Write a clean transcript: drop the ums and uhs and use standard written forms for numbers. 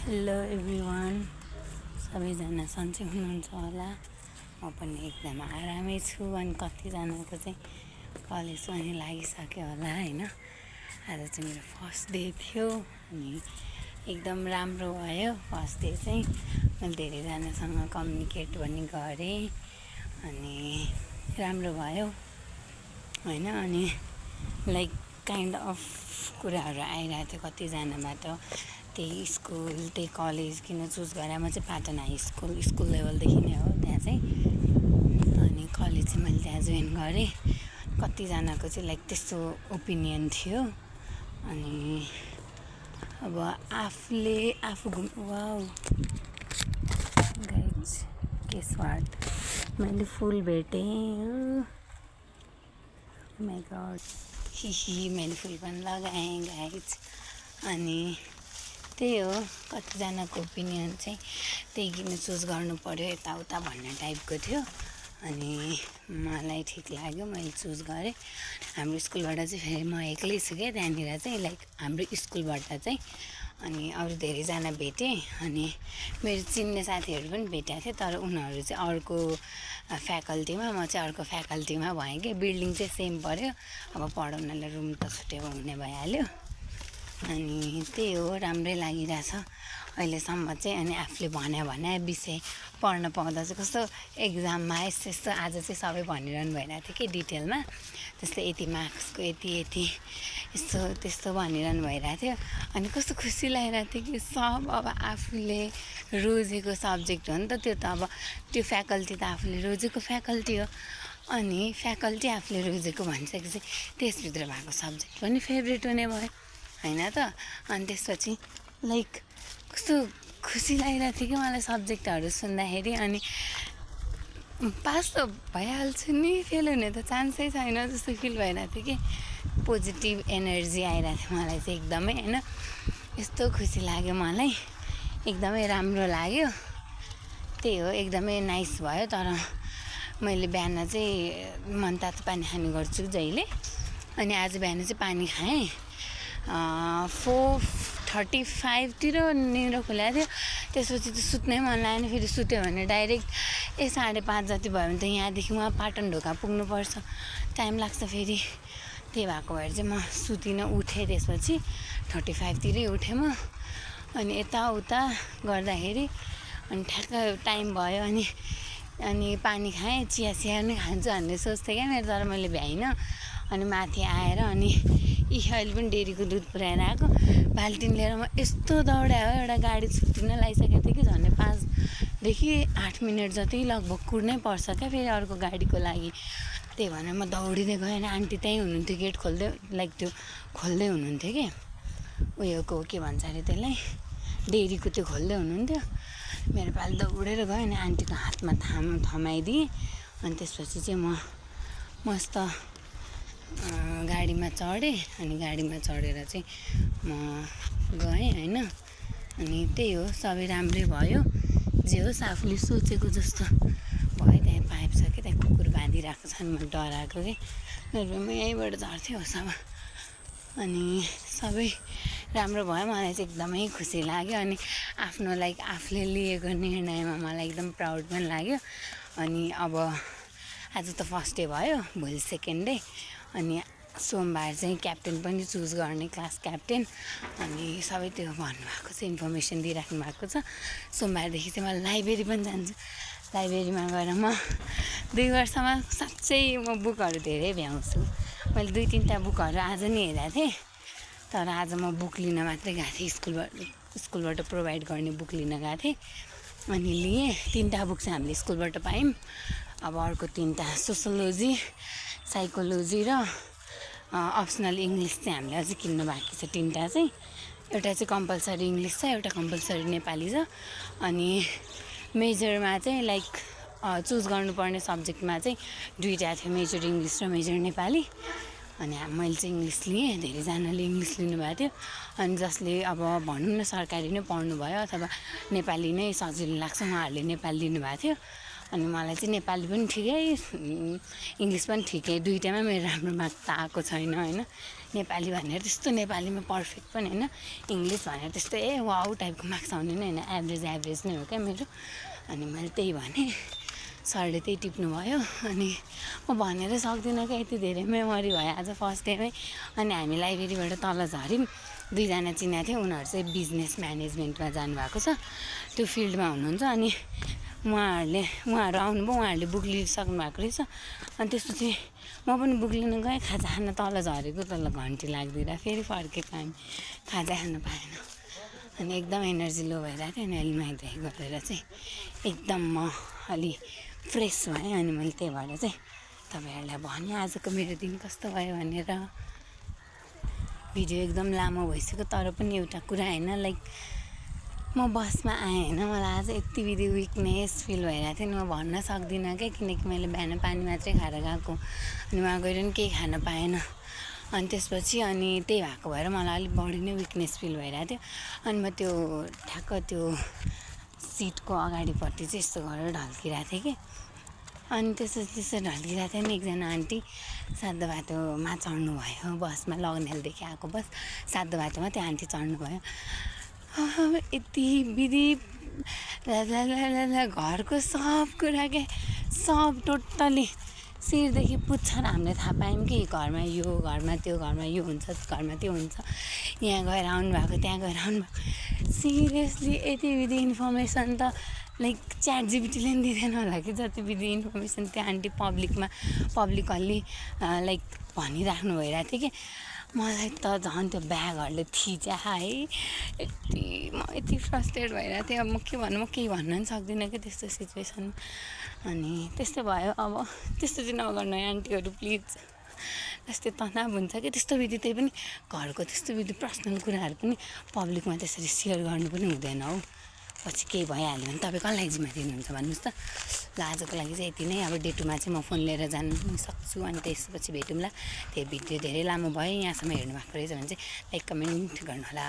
Hello everyone, सबैजना सन्चै हुनुहुन्छ होला। म पनि एकदम आरामै छु। अनि कतिजनाको चाहिँ कलेज पनि लागिसक्यो होला होइन। आज चाहिँ मेरो फर्स्ट डे थियो अनि एकदम राम्रो भयो। फर्स्ट डे चाहिँ मैले धेरैजनासँग कम्युनिकेट पनि गरेँ अनि राम्रो भयो होइन। अनि लाइक काइन्ड अफ कुराहरू आइरहेको थियो कतिजनाबाट, त्यही स्कुल त्यही कलेज किन चुज गरेँ। म चाहिँ पाटन हाई स्कुल लेभलदेखि नै हो त्यहाँ चाहिँ। अनि कलेज चाहिँ मैले त्यहाँ जोइन गरेँ। कतिजनाको चाहिँ लाइक त्यस्तो ओपिनियन थियो। अनि अब आफू वाउ गाइज के स्वाट मैले फुल भेटेँ। माई गॉड मैले फुल पनि लगाएँ गाइज। अनि त्यही हो, कतिजनाको ओपिनियन चाहिँ त्यही किन चुज गर्नु पऱ्यो यताउता भन्ने टाइपको थियो। अनि मलाई ठिक लाग्यो, मैले चुज गरेँ। हाम्रो स्कुलबाट चाहिँ फेरि म एक्लै छु क्या त्यहाँनिर चाहिँ, लाइक हाम्रो स्कुलबाट चाहिँ। अनि अरू धेरैजना भेटेँ अनि मेरो चिन्ने साथीहरू पनि भेटेको थिएँ, तर उनीहरू चाहिँ अर्को फ्याकल्टीमा, म चाहिँ अर्को फ्याकल्टीमा भएँ कि। बिल्डिङ चाहिँ सेम पऱ्यो, अब पढाउनलाई रुम त छुट्यो हुने भइहाल्यो। अनि त्यही हो, राम्रै लागिरहेछ अहिलेसम्म चाहिँ। अनि आफूले भने विषय पढ्न पाउँदा चाहिँ कस्तो एक्जाममा यस्तो आज चाहिँ सबै भनिरहनु भइरहेको थियो कि डिटेलमा, त्यस्तो यति मार्क्सको यति यस्तो त्यस्तो भनिरहनु भइरहेको थियो। अनि कस्तो खुसी लागिरहेको थियो कि सब अब आफूले रोजेको सब्जेक्ट हो नि त त्यो त। अब त्यो फ्याकल्टी त आफूले रोजेको फ्याकल्टी हो। अनि फ्याकल्टी आफूले रोजेको भनिसकेपछि त्यसभित्र भएको सब्जेक्ट पनि फेभरेट हुने भयो होइन त। अनि त्यसपछि लाइक कस्तो खुसी लागिरहेको थियो कि मलाई सब्जेक्टहरू सुन्दाखेरि। अनि पास त भइहाल्छु नि, फेल हुने त चान्सै छैन जस्तो फिल भइरहेको थियो कि। पोजिटिभ एनर्जी आइरहेको थियो मलाई चाहिँ एकदमै होइन। यस्तो खुसी लाग्यो मलाई, एकदमै राम्रो लाग्यो। त्यही हो, एकदमै नाइस भयो। तर मैले बिहान चाहिँ मनतातो पानी खाने गर्छु जहिले। अनि आज बिहान चाहिँ पानी खाएँ। 4:35तिर निद्रा खुलेको थियो। त्यसपछि त सुत्नै मन लागेन। फेरि सुत्यो भने डाइरेक्ट 5:30 जति भयो भने त यहाँदेखि उहाँ पाटन ढोका पुग्नुपर्छ, टाइम लाग्छ फेरि। त्यही भएको भएर चाहिँ म सुतिनँ, उठेँ। त्यसपछि 35तिरै उठेँ म। अनि यताउता गर्दाखेरि अनि ठ्याक्क टाइम भयो। अनि पानी खाएँ, चिया नै खान्छु भन्ने सोच्थेँ क्या मेरो, तर मैले भ्याइनँ। अनि माथि आएर अनि अहिले पनि डेरीको दुध पुऱ्याएर आएको बाल्टिन लिएर म यस्तो दौडायो। एउटा गाडी छुट्टिन लागिसकेको थियो कि झन्डै 5देखि 8 मिनट जति लगभग कुर्नै पर्छ क्या फेरि अर्को गाडीको लागि। त्यही भनेर म दौडिँदै गएँ। अनि आन्टी त्यहीँ हुनुहुन्थ्यो, गेट खोल्दै लाइक त्यो खोल्दै हुनुहुन्थ्यो कि उयोको के भन्छ अरे त्यसलाई, डेरीको त्यो खोल्दै हुनुहुन्थ्यो। मेरो पालि दौडेर गएँ अनि आन्टीको हातमा थमाइदिएँ। अनि त्यसपछि चाहिँ म मस्त गाडीमा चढेँ। अनि गाडीमा चढेर चाहिँ म गएँ होइन। अनि त्यही हो, सबै राम्रै भयो। जे होस् आफूले सोचेको जस्तो भयो। त्यहाँ पाइप छ कि, त्यहाँ कुकुर बाँधिरहेको छ। अनि म डराएको कि म यहीँबाट झर्थेँ होस् अब। अनि सबै राम्रो भयो। मलाई चाहिँ एकदमै खुसी लाग्यो। अनि आफ्नो लाइक आफूले लिएको निर्णयमा मलाई एकदम प्राउड पनि लाग्यो। अनि अब आज त फर्स्ट डे भयो, भोलि सेकेन्ड डे। अनि सोमबार चाहिँ क्याप्टेन पनि चुज गर्ने, क्लास क्याप्टेन। अनि सबै त्यो भन्नुभएको छ, इन्फर्मेसन दिइराख्नु भएको छ। सोमबारदेखि चाहिँ म लाइब्रेरी पनि जान्छु। लाइब्रेरीमा गएर म 2 वर्षमा साँच्चै म बुकहरू धेरै भ्याउँछु। मैले 2-3टा बुकहरू आज नि हेरेको थिएँ, तर आज म बुक लिन मात्रै गएको थिएँ। स्कुलबाट प्रोभाइड गर्ने बुक लिन गएको थिएँ। अनि लिएँ 3टा बुक चाहिँ हामीले स्कुलबाट पायौँ। अब अर्को 3टा सोसियोलोजी, साइकोलोजी र अप्सनल इङ्ग्लिस चाहिँ हामीले अझै किन्नु बाँकी छ। 3टा चाहिँ, एउटा चाहिँ कम्पलसरी इङ्ग्लिस छ, एउटा कम्पलसरी नेपाली छ। अनि मेजरमा चाहिँ लाइक चुज गर्नुपर्ने सब्जेक्टमा चाहिँ 2टा थियो, मेजर इङ्ग्लिस र मेजर नेपाली। अनि मैले चाहिँ इङ्ग्लिस लिएँ, धेरैजनाले इङ्ग्लिस लिनुभएको थियो। अनि जसले अब भनौँ न सरकारी नै पढ्नुभयो अथवा नेपाली नै सजिलो लाग्छ उहाँहरूले नेपाली लिनुभएको थियो। अनि मलाई चाहिँ नेपाली पनि ठिकै इङ्ग्लिस पनि ठिकै दुइटामा मेरो राम्रो मार्क त आएको छैन होइन नेपाली भनेर त्यस्तो नेपालीमा पर्फेक्ट पनि होइन इङ्ग्लिस भनेर त्यस्तो वाउ टाइपको मार्क्स आउने नै होइन एभरेज नै हो क्या मेरो अनि मैले त्यही भने सरले त्यही टिप्नुभयो अनि म भनेरै सक्दिनँ क्या यति धेरै मेमोरी भयो आज फर्स्ट डेमै अनि हामी लाइब्रेरीबाट तल झऱ्यौँ दुईजना चिनेको थियो उनीहरू चाहिँ बिजनेस म्यानेजमेन्टमा जानुभएको छ त्यो फिल्डमा हुनुहुन्छ अनि उहाँहरू आउनुभयो उहाँहरूले बुक लिइसक्नु भएको रहेछ अनि त्यसपछि म पनि बुक लिन गएँ खाजा खान तल झरेको तल घन्टी लाग्दिएर फेरि फर्केको हामी खाजा खान पाएन अनि एकदम एनर्जी लो भइरहेको थियो अनि अहिले नुहाइधुवाइ गरेर चाहिँ एकदम म अलि फ्रेस भएँ अनि मैले त्यही भएर चाहिँ तपाईँहरूलाई भने आजको मेरो दिन कस्तो भयो भनेर भिडियो एकदम लामो भइसक्यो तर पनि एउटा कुरा होइन लाइक म बसमा आएँ होइन मलाई आज यति बिधि विकनेस फिल भइरहेको थियो नि म भन्न सक्दिनँ क्या किनकि मैले बिहान पानी मात्रै खाएर गएको अनि वहाँ गएर पनि केही खान पाएन अनि त्यसपछि अनि त्यही भएको भएर मलाई अलिक बढी नै विकनेस फिल भइरहेको थियो अनि म त्यो ठ्याक्क त्यो सिटको अगाडिपट्टि चाहिँ यस्तो गरेर ढल्किरहेको थिएँ कि अनि त्यसो ढल्किरहेको थियो नि एकजना आन्टी सातो बाटोमा चढ्नुभयो बसमा लगनेलदेखि आएको बस सातो बाटोमा त्यो आन्टी चढ्नुभयो यति विधि घरको सब कुरा क्या सब टोटल्ली शिरदेखि पुच्छर हामीले थाहा पायौँ कि घरमा यो घरमा त्यो घरमा यो हुन्छ घरमा त्यो हुन्छ यहाँ गएर आउनुभएको त्यहाँ गएर आउनुभएको सिरियसली यति विधि इन्फर्मेसन त लाइक च्याट जिपिटीले पनि दिँदैन होला कि जति विधि इन्फर्मेसन त्यो आन्टी पब्लिकल्ली लाइक भनिराख्नु भइरहेको थियो कि मलाई त झन् त्यो ब्यागहरूले थिच्या है म यति फ्रस्ट्रेट भइरहेको थिएँ अब म के भन्नु म केही भन्न पनि सक्दिनँ कि त्यस्तो सिचुएसन अनि त्यस्तो भयो अब त्यस्तो चाहिँ नगर्नु है आन्टीहरू प्लिज त्यस्तो तनाव हुन्छ कि त्यस्तो विधि त्यही पनि घरको त्यस्तो विधि पर्सनल कुराहरू पनि पब्लिकमा त्यसरी सेयर गर्नु पनि हुँदैन हौ पछि केही भइहाल्यो भने तपाईँ कसलाई जिम्मा दिनुहुन्छ भन्नुहोस् त ल आजको लागि चाहिँ यति नै अब डे 2 मा चाहिँ म फोन लिएर जानु सक्छु अनि त्यसपछि भेटौँला त्यो भिडियो धेरै लामो भयो यहाँसम्म हेर्नु भएको रहेछ भने चाहिँ लाइक कमेन्ट गर्नुहोला।